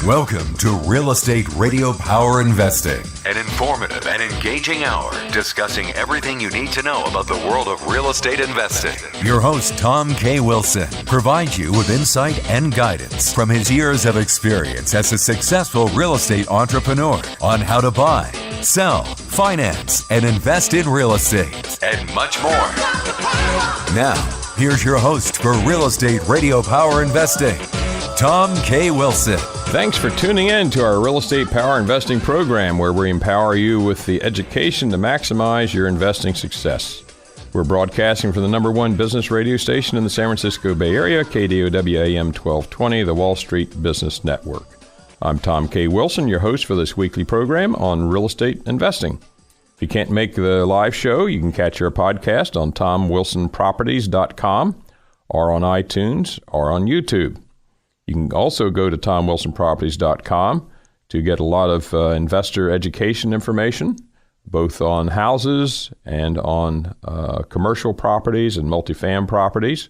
Welcome to Real Estate Radio Power Investing, an informative and engaging hour discussing everything you need to know about the world of real estate investing. Your host, Tom K. Wilson, provides you with insight and guidance from his years of experience as a successful real estate entrepreneur on how to buy, sell, finance, and invest in real estate, and much more. Now, here's your host for Real Estate Radio Power Investing, Tom K. Wilson. Thanks for tuning in to our Real Estate Power Investing program, where we empower you with the education to maximize your investing success. We're broadcasting from the number one business radio station in the San Francisco Bay Area, KDOW AM 1220, the Wall Street Business Network. I'm Tom K. Wilson, your host for this weekly program on real estate investing. If you can't make the live show, you can catch our podcast on TomWilsonProperties.com or on iTunes or on YouTube. You can also go to TomWilsonProperties.com to get a lot of investor education information, both on houses and on commercial properties and multifamily properties.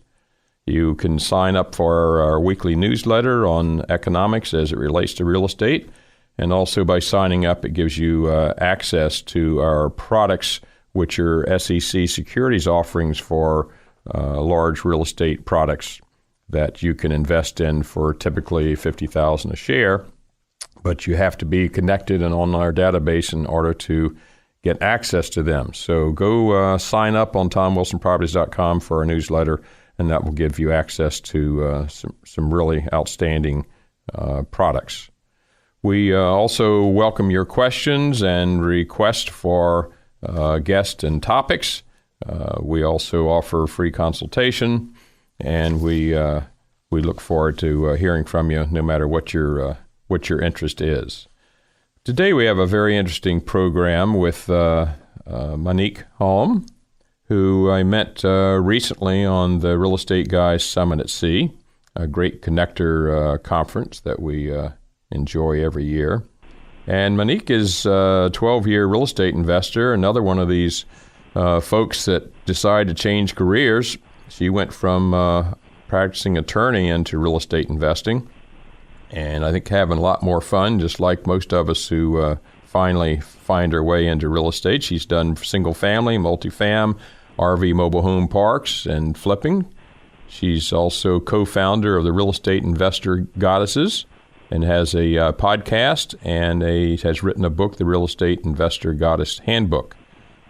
You can sign up for our weekly newsletter on economics as it relates to real estate. And also by signing up, it gives you access to our products, which are SEC securities offerings for large real estate products that you can invest in for typically $50,000 a share, but you have to be connected and on our database in order to get access to them. So go sign up on TomWilsonProperties.com for our newsletter, and that will give you access to some really outstanding products. We also welcome your questions and requests for guests and topics. We also offer free consultation. And we look forward to hearing from you, no matter what your interest is. Today we have a very interesting program with Monick Halm, who I met recently on the Real Estate Guys Summit at Sea, a great connector conference that we enjoy every year. And Monick is a 12-year real estate investor, another one of these folks that decide to change careers. She went from practicing attorney into real estate investing, and I think having a lot more fun, just like most of us who finally find our way into real estate. She's done single-family, multifam, RV mobile home parks, and flipping. She's also co-founder of the Real Estate Investor Goddesses and has a podcast and has written a book, The Real Estate Investor Goddess Handbook.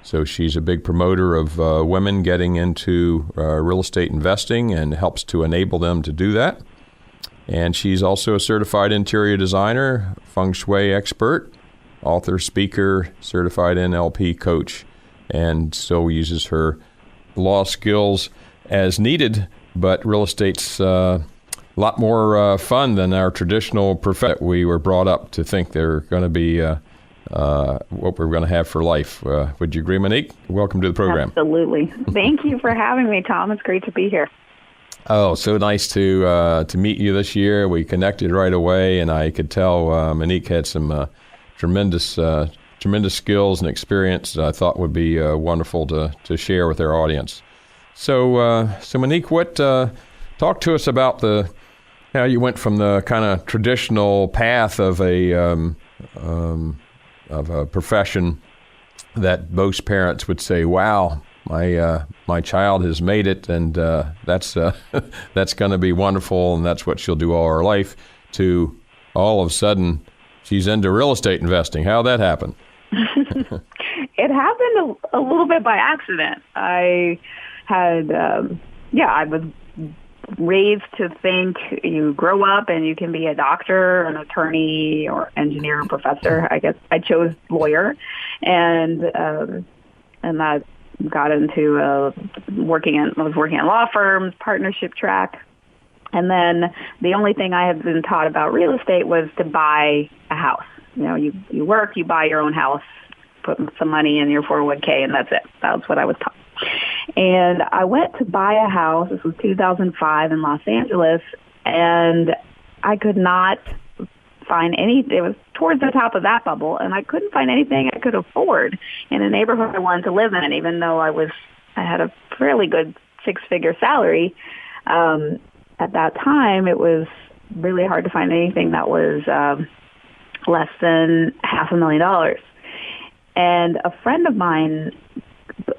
So she's a big promoter of women getting into real estate investing and helps to enable them to do that. And she's also a certified interior designer, Feng Shui expert, author, speaker, certified NLP coach, and still uses her law skills as needed. But real estate's a lot more fun than our traditional profession. We were brought up to think they're going to be what we're going to have for life. Would you agree, Monick? Welcome to the program. Absolutely. Thank you for having me, Tom. It's great to be here. Oh, so nice to meet you this year. We connected right away, and I could tell Monick had some tremendous skills and experience that I thought would be wonderful to share with our audience. So Monick, talk to us about how you went from the kind of traditional path of a profession that most parents would say, "Wow, my child has made it, and that's going to be wonderful, and that's what she'll do all her life." To all of a sudden, she's into real estate investing. How'd that happen? It happened a little bit by accident. I had, I was raised to think you grow up and you can be a doctor, an attorney, or engineer, or professor. I guess I chose lawyer, and that got into I was working in law firms, partnership track, and then the only thing I had been taught about real estate was to buy a house. You know, you work, you buy your own house, put some money in your 401k, and that's it. That's what I was taught. And I went to buy a house. This was 2005 in Los Angeles, and I could not find any. It was towards the top of that bubble, and I couldn't find anything I could afford in a neighborhood I wanted to live in, even though I had a fairly good six-figure salary. at that time, it was really hard to find anything that was less than $500,000. And a friend of mine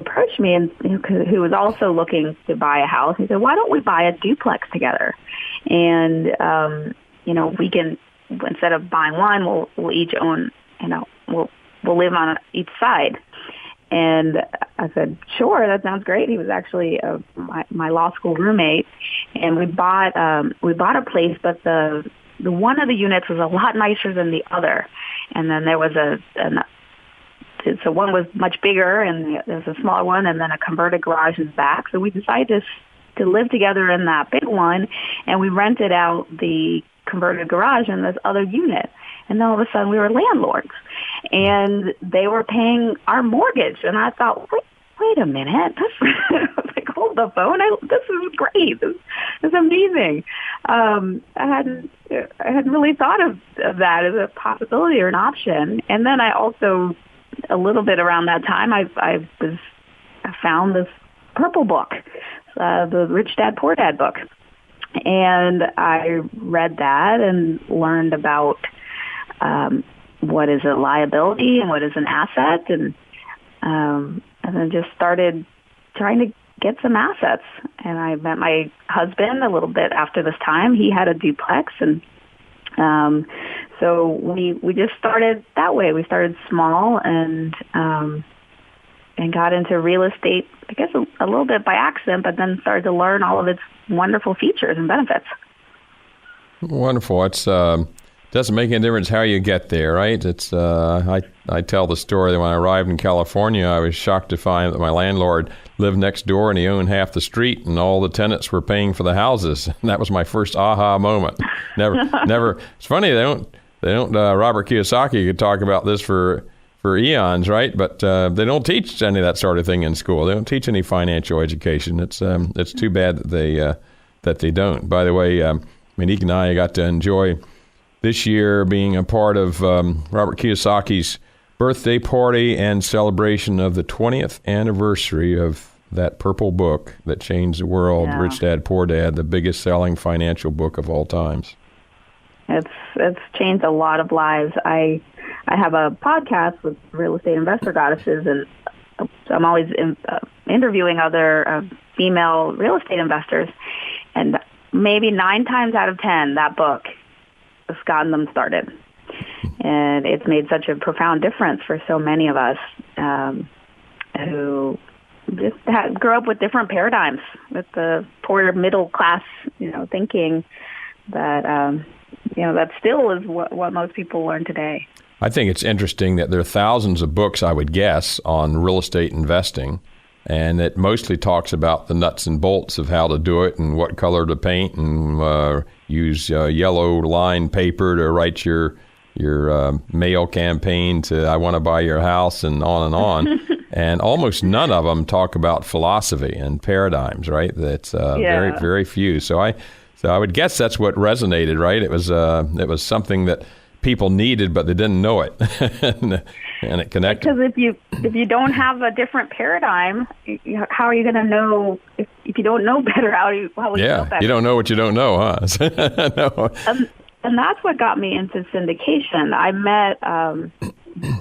approached me, and who was also looking to buy a house. He said, "Why don't we buy a duplex together? And we can, instead of buying one, we'll each own. We'll live on each side." And I said, "Sure, that sounds great." He was actually my law school roommate, and we bought a place, but the one of the units was a lot nicer than the other, and then there was so one was much bigger, and there was a smaller one, and then a converted garage in the back. So we decided to live together in that big one, and we rented out the converted garage in this other unit. And then all of a sudden we were landlords, and they were paying our mortgage. And I thought, wait a minute. I was like, hold the phone. This is great. This is amazing. I hadn't really thought of that as a possibility or an option. And then I also, a little bit around that time, I found this purple book, the Rich Dad Poor Dad book. And I read that and learned about what is a liability and what is an asset, and then just started trying to get some assets. And I met my husband a little bit after this time. He had a duplex, and so we just started that way. We started small and got into real estate, I guess, a little bit by accident, but then started to learn all of its wonderful features and benefits. Wonderful. It's doesn't make any difference how you get there, right? It's I tell the story that when I arrived in California, I was shocked to find that my landlord lived next door and he owned half the street, and all the tenants were paying for the houses. And that was my first aha moment. Never. It's funny they don't. Robert Kiyosaki could talk about this for eons, right? But they don't teach any of that sort of thing in school. They don't teach any financial education. It's too bad that they don't. By the way, Monick and I got to enjoy this year being a part of Robert Kiyosaki's birthday party and celebration of the 20th anniversary of that purple book that changed the world, yeah. Rich Dad, Poor Dad, the biggest selling financial book of all times. It's changed a lot of lives. I have a podcast with Real Estate Investor Goddesses, and I'm always interviewing other female real estate investors, and maybe 9 times out of 10, that book has gotten them started. And it's made such a profound difference for so many of us who just grew up with different paradigms, with the poor middle class, thinking that, that still is what most people learn today. I think it's interesting that there are thousands of books, I would guess, on real estate investing, and it mostly talks about the nuts and bolts of how to do it and what color to paint and use yellow line paper to write your mail campaign to I want to buy your house and on and on. And almost none of them talk about philosophy and paradigms, right? That's very, very few. So I would guess that's what resonated, right? It was something that people needed, but they didn't know it. And it connected. Because if you don't have a different paradigm, how are you going to know? If you don't know better, how will you know better? You don't know what you don't know, huh? No. And that's what got me into syndication. I met,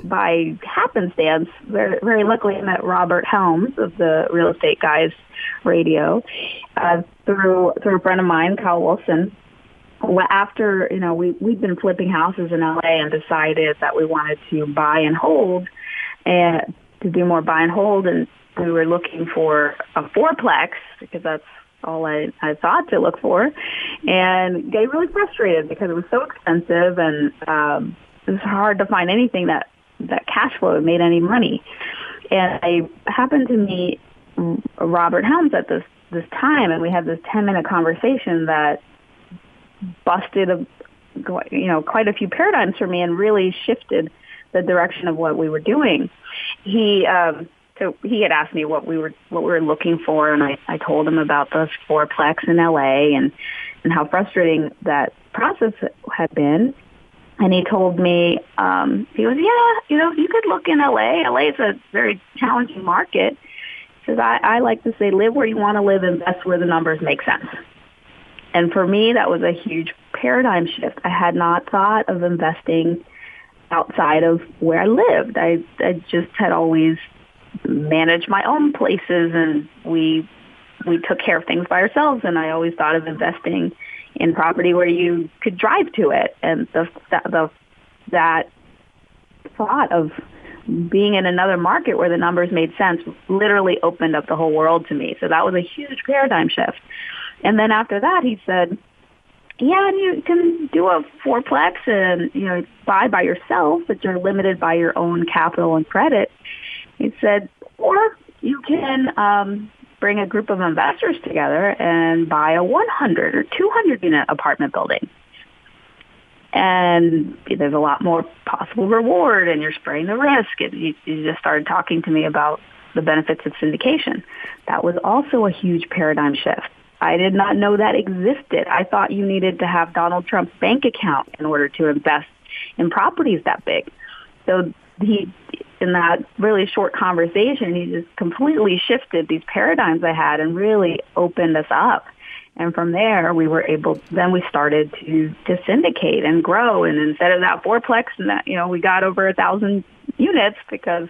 by happenstance, very, very luckily, I met Robert Helms of the Real Estate Guys Radio through a friend of mine, Kyle Wilson. After, we'd been flipping houses in LA and decided that we wanted to buy and hold, and to do more buy and hold, and we were looking for a fourplex because that's all I thought to look for, and get really frustrated because it was so expensive, and it was hard to find anything that cash flow made any money. And I happened to meet Robert Helms at this time, and we had this 10-minute conversation that busted quite a few paradigms for me and really shifted the direction of what we were doing. He had asked me what we were looking for, and I told him about the fourplex in LA and how frustrating that process had been. And he told me, he goes, you could look in LA. LA is a very challenging market. He says, I like to say, live where you want to live, invest where the numbers make sense. And for me, that was a huge paradigm shift. I had not thought of investing outside of where I lived. I just had always managed my own places, and we took care of things by ourselves. And I always thought of investing in property where you could drive to it. And that thought of being in another market where the numbers made sense literally opened up the whole world to me. So that was a huge paradigm shift. And then after that, he said, yeah, and you can do a fourplex and, buy by yourself, but you're limited by your own capital and credit. He said, or you can bring a group of investors together and buy a 100 or 200 unit apartment building. And there's a lot more possible reward, and you're spreading the risk. And you just started talking to me about the benefits of syndication. That was also a huge paradigm shift. I did not know that existed. I thought you needed to have Donald Trump's bank account in order to invest in properties that big. So in that really short conversation, he just completely shifted these paradigms I had and really opened us up. And from there, we started to syndicate and grow. And instead of that fourplex, we got over 1,000 units because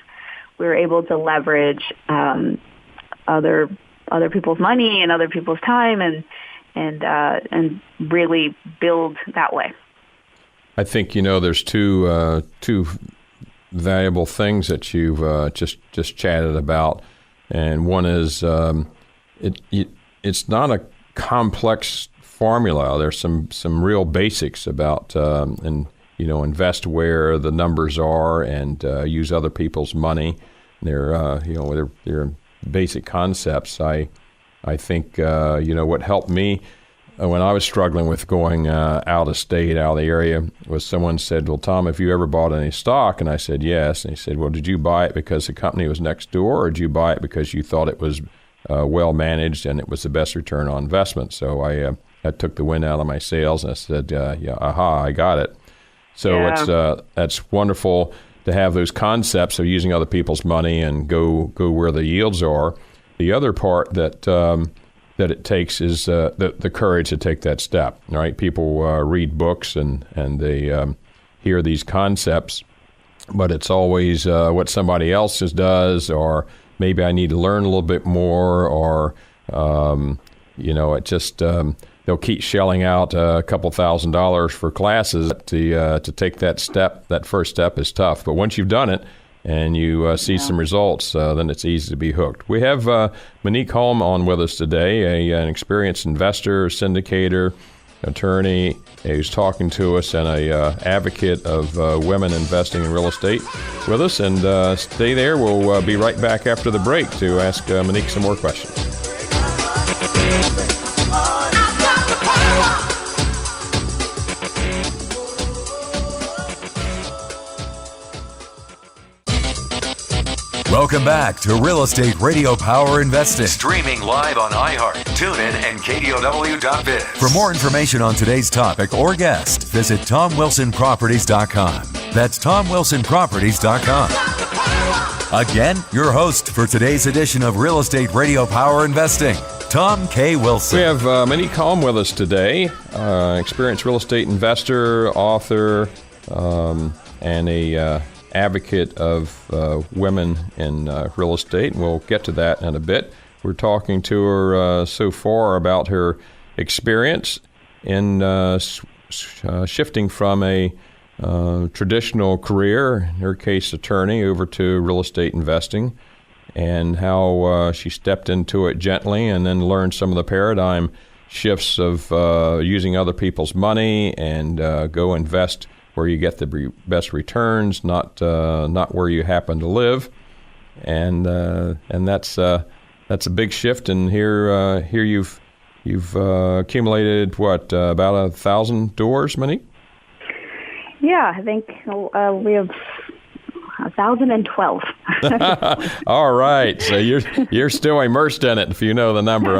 we were able to leverage other people's money and other people's time and really build that way. I think, there's two valuable things that you've just chatted about. And one is it's not a complex formula. There's some real basics about invest where the numbers are and use other people's money. They're basic concepts. I think what helped me when I was struggling with going out of state, out of the area, was someone said, well, Tom, have you ever bought any stock? And I said, yes. And he said, well, did you buy it because the company was next door, or did you buy it because you thought it was well managed and it was the best return on investment? So I took the wind out of my sails and I said, I got it. So that's wonderful to have those concepts of using other people's money and go where the yields are. The other part that it takes is the courage to take that step. Right? People read books and they hear these concepts, but it's always what somebody else does, or maybe I need to learn a little bit more, or it just they'll keep shelling out a couple $1,000s for classes. To take that step, that first step is tough. But once you've done it and you see some results, then it's easy to be hooked. We have Monick Halm on with us today, an experienced investor, syndicator, attorney who's talking to us, and a advocate of women investing in real estate with us. And stay there. We'll be right back after the break to ask Monick some more questions. Welcome back to Real Estate Radio Power Investing. Streaming live on iHeart, TuneIn, and KDOW.biz. For more information on today's topic or guest, visit TomWilsonProperties.com. That's TomWilsonProperties.com. Again, your host for today's edition of Real Estate Radio Power Investing, Tom K. Wilson. We have Monick Halm with us today, experienced real estate investor, author, and a advocate of women in real estate, and we'll get to that in a bit. We're talking to her so far about her experience in shifting from a traditional career, in her case attorney, over to real estate investing, and how she stepped into it gently and then learned some of the paradigm shifts of using other people's money and go invest where you get the best returns, not where you happen to live, and that's a big shift. And here you've accumulated about 1,000 doors, Monick? Yeah, I think we have 1,012. All right, so you're still immersed in it, if you know the number.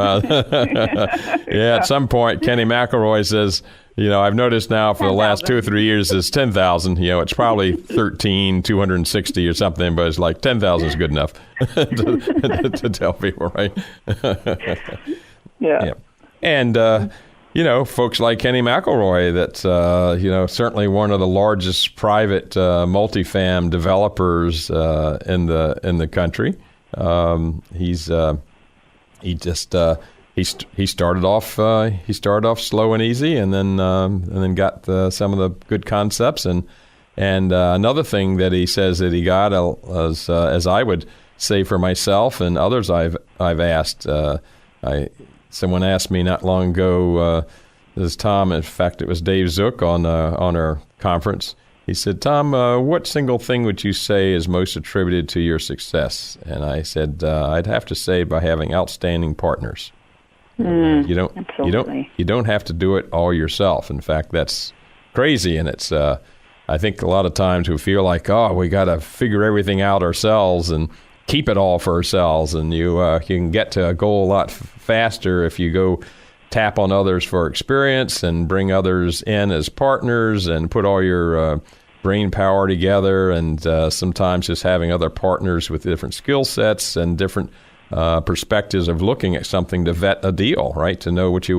Yeah, at some point, Kenny McElroy says, I've noticed now for the last 2 or 3 years it's 10,000. It's probably 13,260 or something, but it's like 10,000 is good enough to tell people, right? Yeah. And folks like Kenny McElroy, that's, certainly one of the largest private multifam developers in the country. He started off slow and easy, and then got some of the good concepts. And another thing that he says that he got, as I would say for myself and others I've asked. Someone asked me not long ago, this is Tom, in fact it was Dave Zook on our conference. He said, Tom, what single thing would you say is most attributed to your success? And I said, I'd have to say by having outstanding partners. You don't have to do it all yourself. In fact, that's crazy, and it's I think a lot of times we feel like, we got to figure everything out ourselves and keep it all for ourselves, and you can get to a goal a lot faster if you go tap on others for experience and bring others in as partners and put all your brain power together, and sometimes just having other partners with different skill sets and different perspectives of looking at something to vet a deal, right? To know what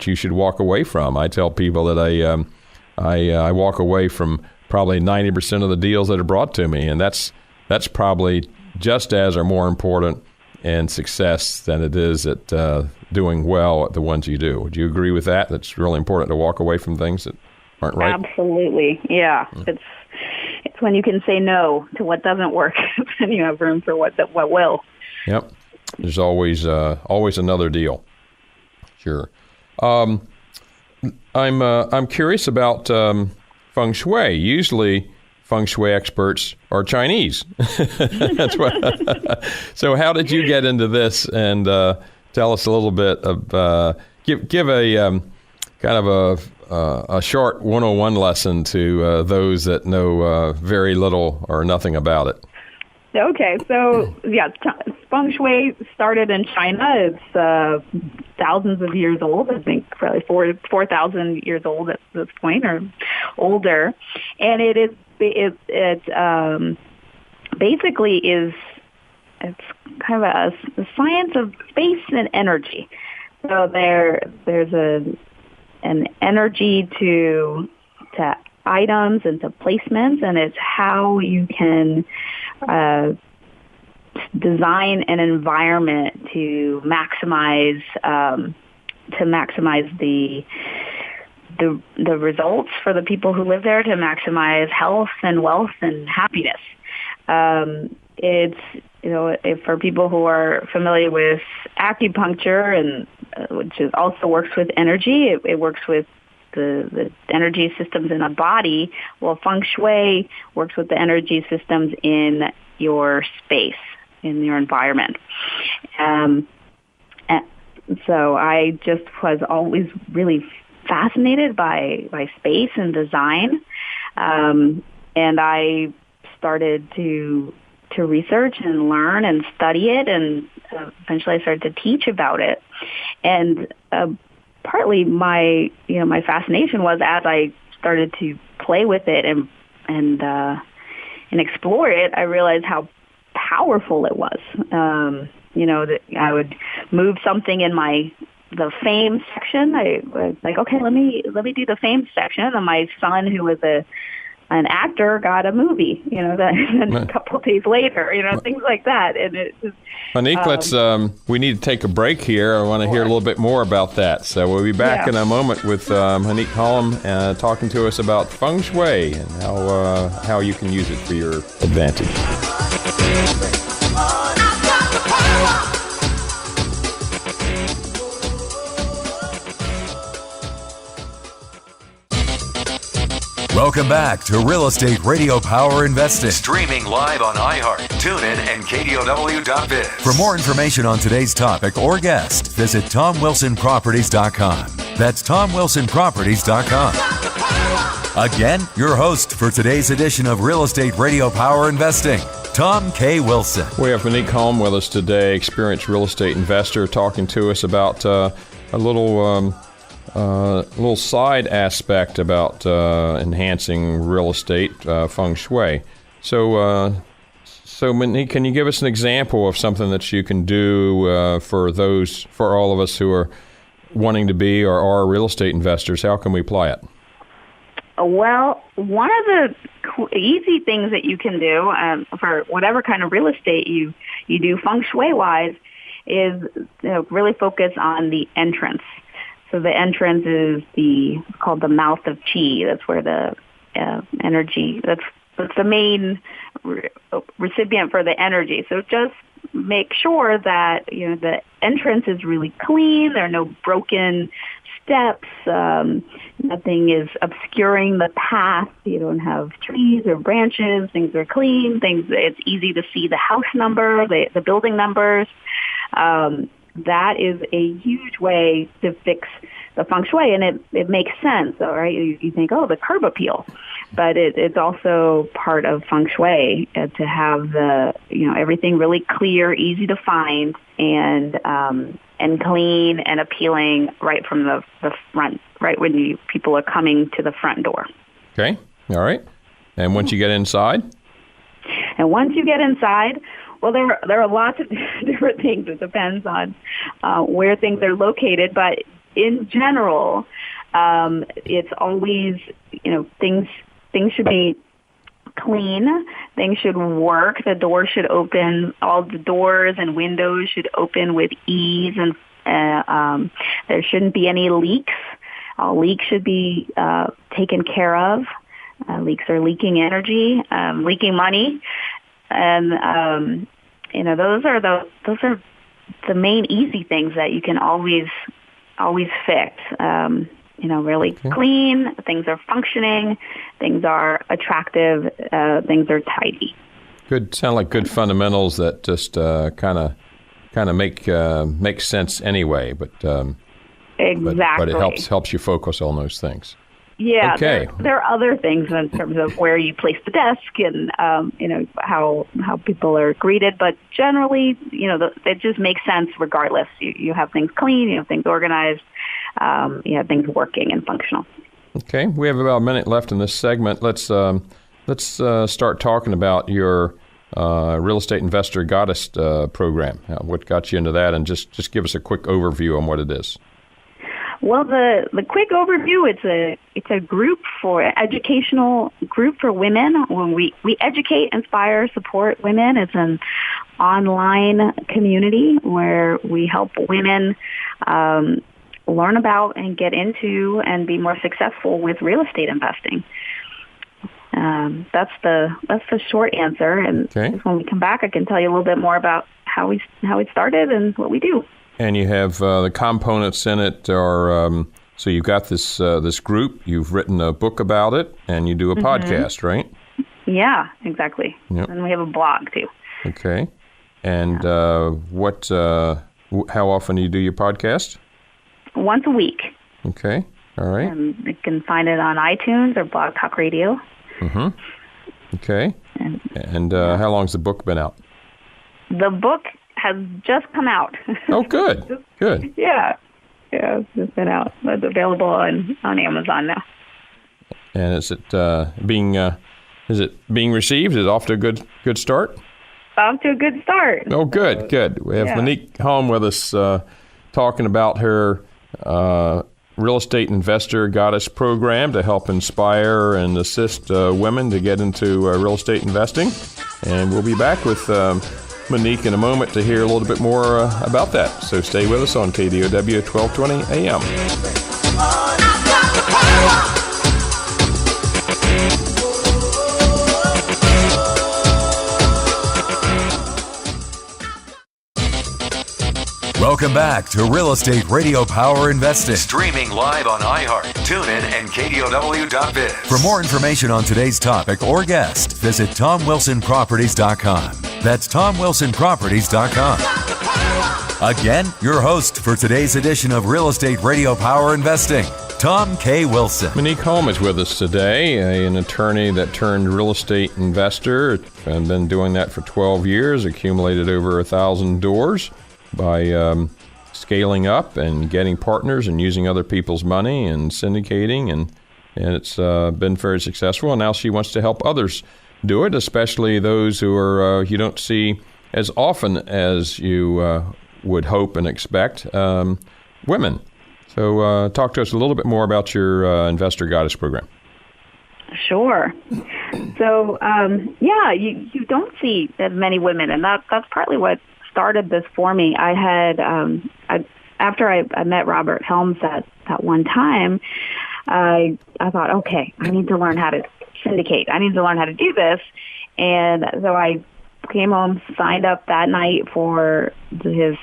you should walk away from. I tell people that I walk away from probably 90% of the deals that are brought to me, and that's probably just as or more important in success than it is at doing well at the ones you do. Would you agree with that? That's really important to walk away from things that aren't right? Absolutely, yeah. It's when you can say no to what doesn't work, and you have room for what will. Yep. There's always another deal. Sure. I'm curious about Feng Shui. Usually, Feng Shui experts are Chinese. That's what. So, how did you get into this? And tell us a little bit of give a kind of a short 101 lesson to those that know very little or nothing about it. Okay, so Feng Shui started in China. It's thousands of years old. I think probably 4,000 years old at this point, or older. And it basically is kind of a science of space and energy. So there's an energy to items and to placements, and it's how you can design an environment to maximize the results for the people who live there, to maximize health and wealth and happiness. It's if for people who are familiar with acupuncture, and which also works with energy, it works with the energy systems in a body. Well, Feng Shui works with the energy systems in your space, in your environment. So I just was always really fascinated by space and design, and I started to research and learn and study it, and eventually I started to teach about it. And partly my fascination was, as I started to play with it and explore it, I realized how powerful it was. That I would move something in the fame section. I was like, okay, let me do the fame section. And my son, who was an actor, got a movie. And a couple of days later, things like that. And it just, Monick, we need to take a break here. I want to hear a little bit more about that. So we'll be back in a moment with Monick Halm talking to us about Feng Shui and how you can use it for your advantage. Welcome back to Real Estate Radio Power Investing. Streaming live on iHeart, TuneIn, and KDOW.biz. For more information on today's topic or guest, visit TomWilsonProperties.com. That's TomWilsonProperties.com. Again, your host for today's edition of Real Estate Radio Power Investing, Tom K. Wilson. We have Monick Halm with us today, experienced real estate investor, talking to us about a little side aspect about enhancing real estate, Feng Shui. So Monick, can you give us an example of something that you can do for all of us who are wanting to be or are real estate investors, how can we apply it? Well, one of the easy things that you can do for whatever kind of real estate you do Feng Shui-wise is really focus on the entrance. So the entrance is called the mouth of Qi. That's where the energy, that's the main recipient for the energy. So just make sure that the entrance is really clean. There are no broken steps. Nothing is obscuring the path. You don't have trees or branches. Things are clean. It's easy to see the house number, the building numbers. That is a huge way to fix the Feng Shui, and it makes sense. All right, you think, the curb appeal, but it's also part of Feng Shui to have everything really clear, easy to find, and clean and appealing right from the front, right when people are coming to the front door. Okay, all right. And once you get inside? And once you get inside, well, there are lots of different things. It depends on where things are located, but in general, it's always things should be clean. Things should work. The door should open. All the doors and windows should open with ease, and there shouldn't be any leaks. All leaks should be taken care of. Leaks are leaking energy, leaking money, and those are the main easy things that you can always fix. Really clean. Things are functioning. Things are attractive. Things are tidy. Good. Sound like good fundamentals that just kind of make sense anyway. But exactly. But it helps you focus on those things. Yeah. Okay. There are other things in terms of where you place the desk and how people are greeted, but generally, it just makes sense regardless. You have things clean, you have things organized, you have things working and functional. Okay, we have about a minute left in this segment. Let's start talking about your real estate investor goddess program. What got you into that, and just give us a quick overview on what it is. Well, the quick overview, it's a group educational group for women. When we educate, inspire, support women. It's an online community where we help women learn about and get into and be more successful with real estate investing. That's the short answer. And when we come back, I can tell you a little bit more about how it started and what we do. And you have the components in it are, so you've got this group, you've written a book about it, and you do a podcast, right? Yeah, exactly. Yep. And we have a blog, too. Okay. And how often do you do your podcast? Once a week. Okay. All right. And you can find it on iTunes or Blog Talk Radio. Mm-hmm. Okay. And how long's the book been out? The book has just come out. Oh, good. Good. Yeah, it's just been out. It's available on Amazon now. And is it being received? Is it off to a good start? Off to a good start. Oh, good. We have Monick Halm with us talking about her real estate investor goddess program to help inspire and assist women to get into real estate investing. And we'll be back with Monick in a moment to hear a little bit more about that. So stay with us on KDOW 1220 AM. Welcome back to Real Estate Radio Power Investing. Streaming live on iHeart, TuneIn, and KDOW.biz. For more information on today's topic or guest, visit TomWilsonProperties.com. That's TomWilsonProperties.com. Again, your host for today's edition of Real Estate Radio Power Investing, Tom K. Wilson. Monick Halm is with us today, an attorney that turned real estate investor and been doing that for 12 years, accumulated over 1,000 doors by scaling up and getting partners and using other people's money and syndicating, and it's been very successful. And now she wants to help others do it, especially those who are you don't see as often as you would hope and expect, women. So talk to us a little bit more about your Investor Goddess program. Sure. So, you don't see as many women, and that's partly what started this for me. I had, after I met Robert Helms that one time, I thought, okay, I need to learn how to syndicate. I need to learn how to do this. And so I came home, signed up that night for his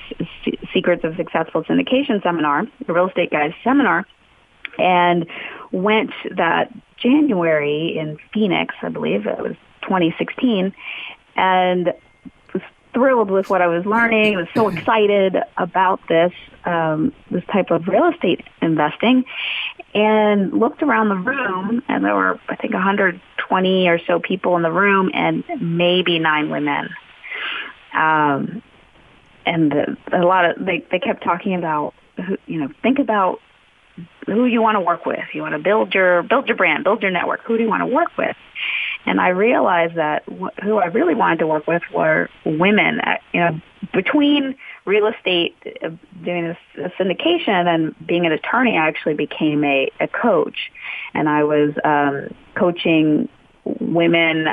Secrets of Successful Syndication seminar, the Real Estate Guys seminar, and went that January in Phoenix, I believe. It was 2016, and was thrilled with what I was learning. I was so excited about this type of real estate investing, and looked around the room, and there were, I think, 120 or so people in the room, and maybe 9 women. And a lot of they kept talking about, think about who you want to work with. You want to build your brand, build your network. Who do you want to work with? And I realized that who I really wanted to work with were women. Between real estate, doing a syndication, and being an attorney, I actually became a coach. And I was coaching women,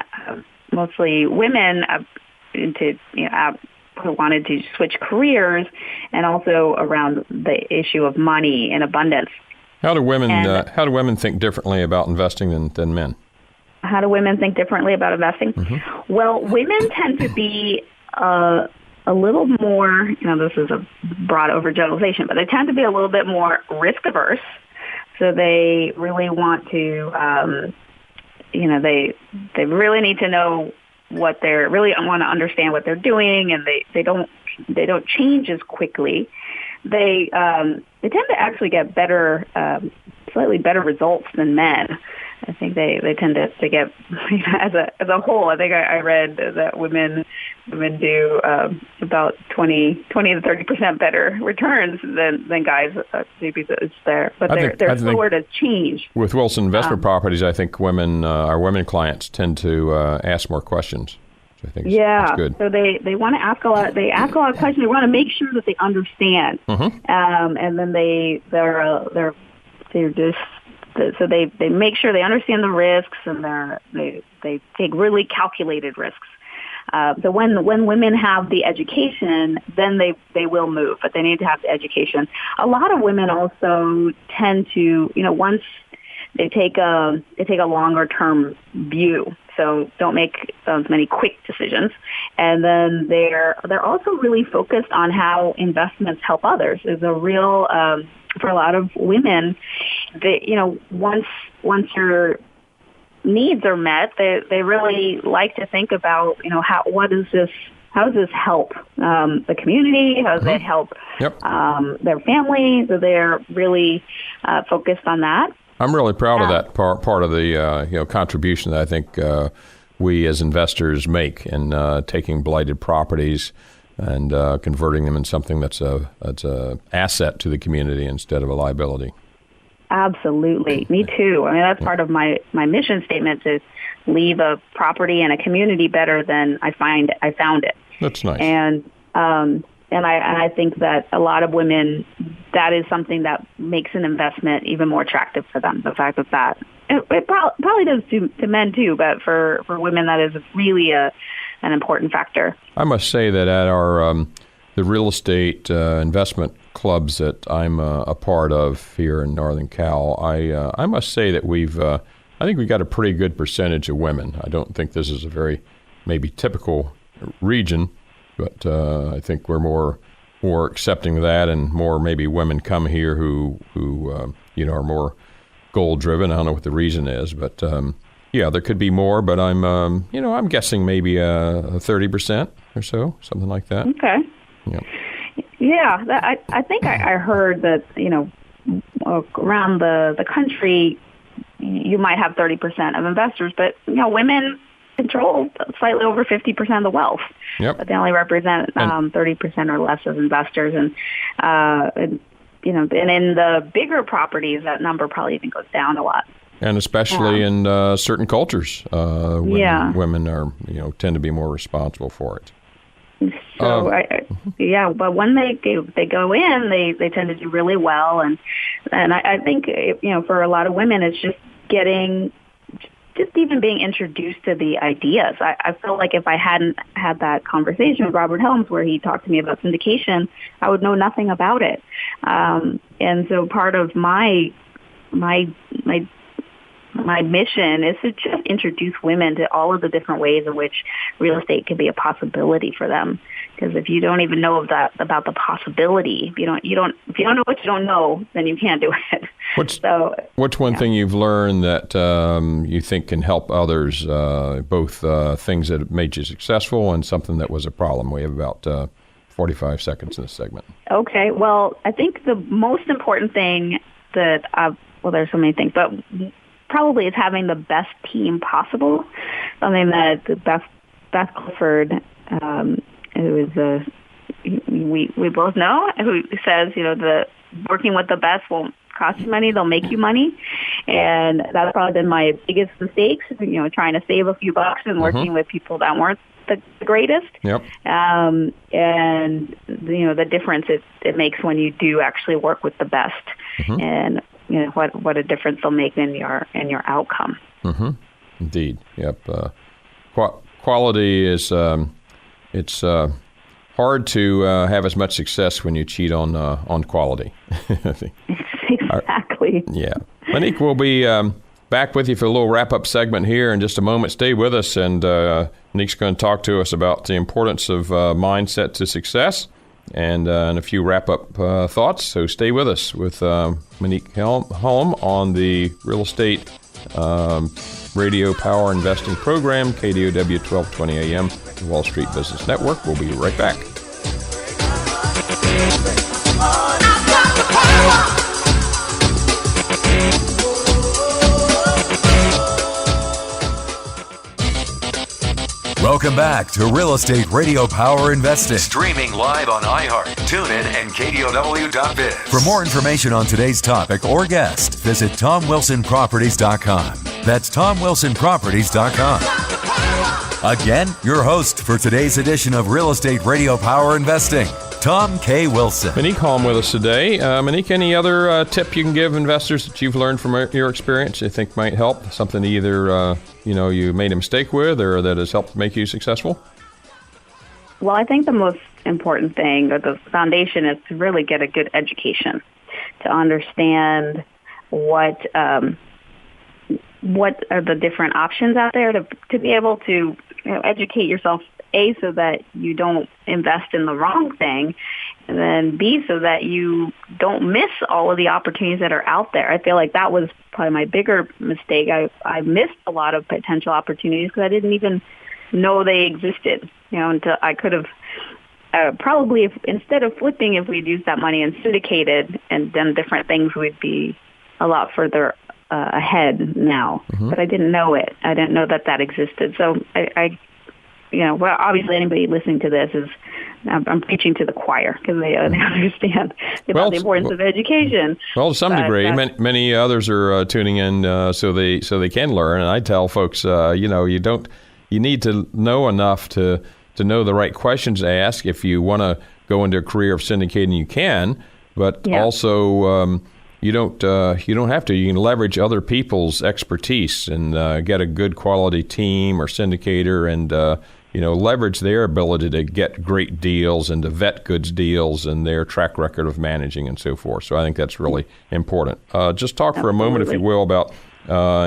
mostly women, into who wanted to switch careers, and also around the issue of money and abundance. How do women think differently about investing than men? How do women think differently about investing? Mm-hmm. Well, women tend to be a little more, this is a broad overgeneralization, but they tend to be a little bit more risk averse. So they really want to, they really need to know what they're really want to understand what they're doing, and they don't change as quickly. They tend to actually get slightly better results than men. I think they tend to get, as a whole. I think I read that women do about 20 to 30% better returns than guys. Maybe it's there, but they're slower to change. With Wilson Investment Properties, I think our women clients tend to ask more questions. I think that's good. So they want to ask a lot. They ask a lot of questions. They want to make sure that they understand, and then they're just. So they make sure they understand the risks, and they take really calculated risks. So when women have the education, then they will move, but they need to have the education. A lot of women also tend to, once they take a longer term view. So don't make as many quick decisions. And then they're also really focused on how investments help others. There's a real for a lot of women, once your needs are met, they really like to think about, how does this help the community? How does it help their family? So they're really focused on that. I'm really proud of that part of the contribution that I think we as investors make in taking blighted properties and converting them in something that's a asset to the community instead of a liability. Absolutely. Me too. I mean, that's part of my mission statement, is leave a property and a community better than I found it. That's nice. And I think that a lot of women, that is something that makes an investment even more attractive for them. The fact that it probably does to men too, but for women, that is really an important factor. I must say that at our the real estate investment clubs that I'm a part of here in Northern Cal, I must say that I think we've got a pretty good percentage of women. I don't think this is a very maybe typical region, but I think we're more accepting of that, and more maybe women come here who are more goal driven. I don't know what the reason is, but there could be more. But I'm guessing maybe 30% or so, something like that. Okay. Yeah, I think I heard that around the country you might have 30% of investors, but women control slightly over 50% of the wealth. Yep. But they only represent 30% or less of investors, and and in the bigger properties, that number probably even goes down a lot. And especially in certain cultures, women are tend to be more responsible for it. So but when they go in, they tend to do really well, and I think for a lot of women, it's just even being introduced to the ideas. I felt like if I hadn't had that conversation with Robert Helms where he talked to me about syndication, I would know nothing about it. And so part of my mission is to just introduce women to all of the different ways in which real estate can be a possibility for them. Because if you don't even know about the possibility, if you don't know what you don't know, then you can't do it. What's one thing you've learned that you think can help others, both things that have made you successful and something that was a problem? We have about 45 seconds in this segment. Okay. Well, I think the most important thing there's so many things, but probably it's having the best team possible. Something that Beth Clifford, who is we both know, who says, the working with the best won't cost you money, they'll make you money. And that's probably been my biggest mistakes, trying to save a few bucks and working with people that weren't the greatest. Yep. And the difference it makes when you do actually work with the best, and what a difference they'll make in your outcome. Indeed. Yep. Quality is it's hard to have as much success when you cheat on quality. Exactly. Yeah. Monick, we'll be back with you for a little wrap-up segment here in just a moment. Stay with us, and Monick's going to talk to us about the importance of mindset to success and a few wrap-up thoughts. So stay with us with Monick Halm on the Real Estate Radio Power Investing Program, KDOW 1220 AM, the Wall Street Business Network. We'll be right back. Welcome back to Real Estate Radio Power Investing. Streaming live on iHeart, TuneIn, and KDOW.biz. For more information on today's topic or guest, visit TomWilsonProperties.com. That's TomWilsonProperties.com. Again, your host for today's edition of Real Estate Radio Power Investing, Tom K. Wilson. Monick Halm with us today. Monick, any other tip you can give investors that you've learned from your experience you think might help? Something either you made a mistake with or that has helped make you successful? Well, I think the most important thing, or the foundation, is to really get a good education, to understand what are the different options out there, to be able to educate yourself, A, so that you don't invest in the wrong thing, and then B, so that you don't miss all of the opportunities that are out there. I feel like that was probably my bigger mistake. I missed a lot of potential opportunities because I didn't even know they existed. Until I could have probably, instead of flipping, if we'd used that money and syndicated and done different things, we'd be a lot further ahead now. But I didn't know it. I didn't know that existed. So well, obviously anybody listening to this I'm preaching to the choir because they understand about the importance of education. Well, to some degree, many others are tuning in so they can learn. And I tell folks, you need to know enough to know the right questions to ask. If you want to go into a career of syndicating, you can, but also you don't have to. You can leverage other people's expertise and get a good quality team or syndicator and leverage their ability to get great deals and to vet goods deals and their track record of managing and so forth. So I think that's really important. Just talk for a moment, if you will, about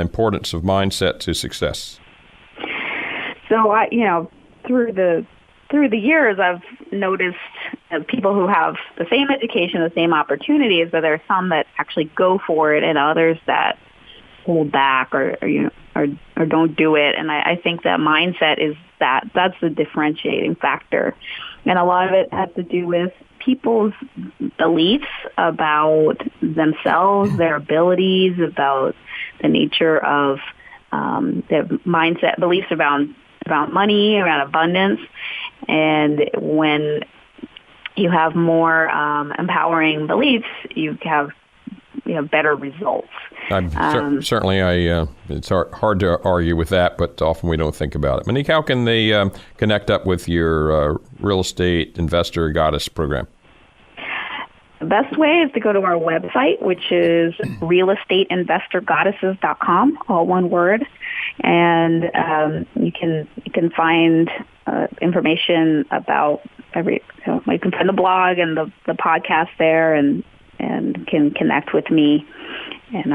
importance of mindset to success. So through the years, I've noticed people who have the same education, the same opportunities, but there are some that actually go for it, and others that hold back or don't do it. And I think that mindset is that's the differentiating factor, and a lot of it has to do with people's beliefs about themselves, their abilities, about the nature of their mindset, beliefs about money, around abundance. And when you have more empowering beliefs, you have better results. Certainly, it's hard to argue with that, but often we don't think about it. Monick, how can they connect up with your Real Estate Investor Goddess program? The best way is to go to our website, which is realestateinvestorgoddesses.com, all one word, and you can find information about you can find the blog and the podcast there, and can connect with me and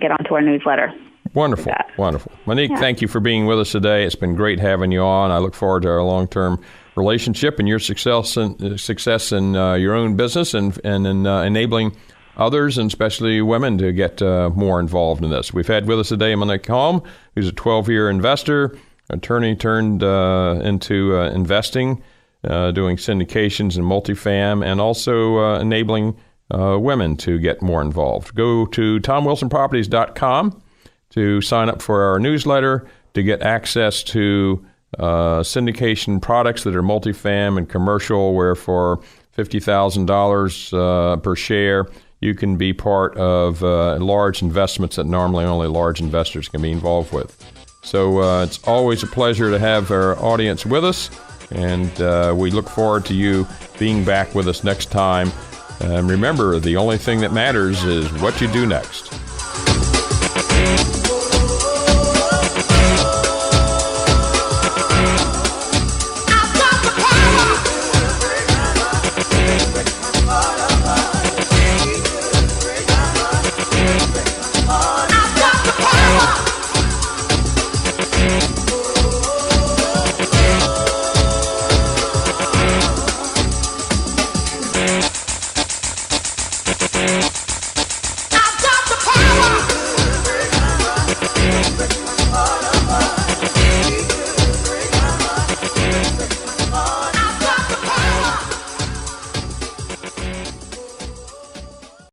get onto our newsletter. Wonderful. Monick, Thank you for being with us today. It's been great having you on. I look forward to our long-term relationship and your success in your own business and in enabling others, and especially women, to get more involved in this. We've had with us today Monick Halm, who's a 12-year investor, attorney turned into investing, doing syndications and multifam, and also enabling women to get more involved. Go to TomWilsonProperties.com to sign up for our newsletter, to get access to syndication products that are multifam and commercial, where for $50,000 per share, you can be part of large investments that normally only large investors can be involved with. So it's always a pleasure to have our audience with us, and we look forward to you being back with us next time. And remember, the only thing that matters is what you do next.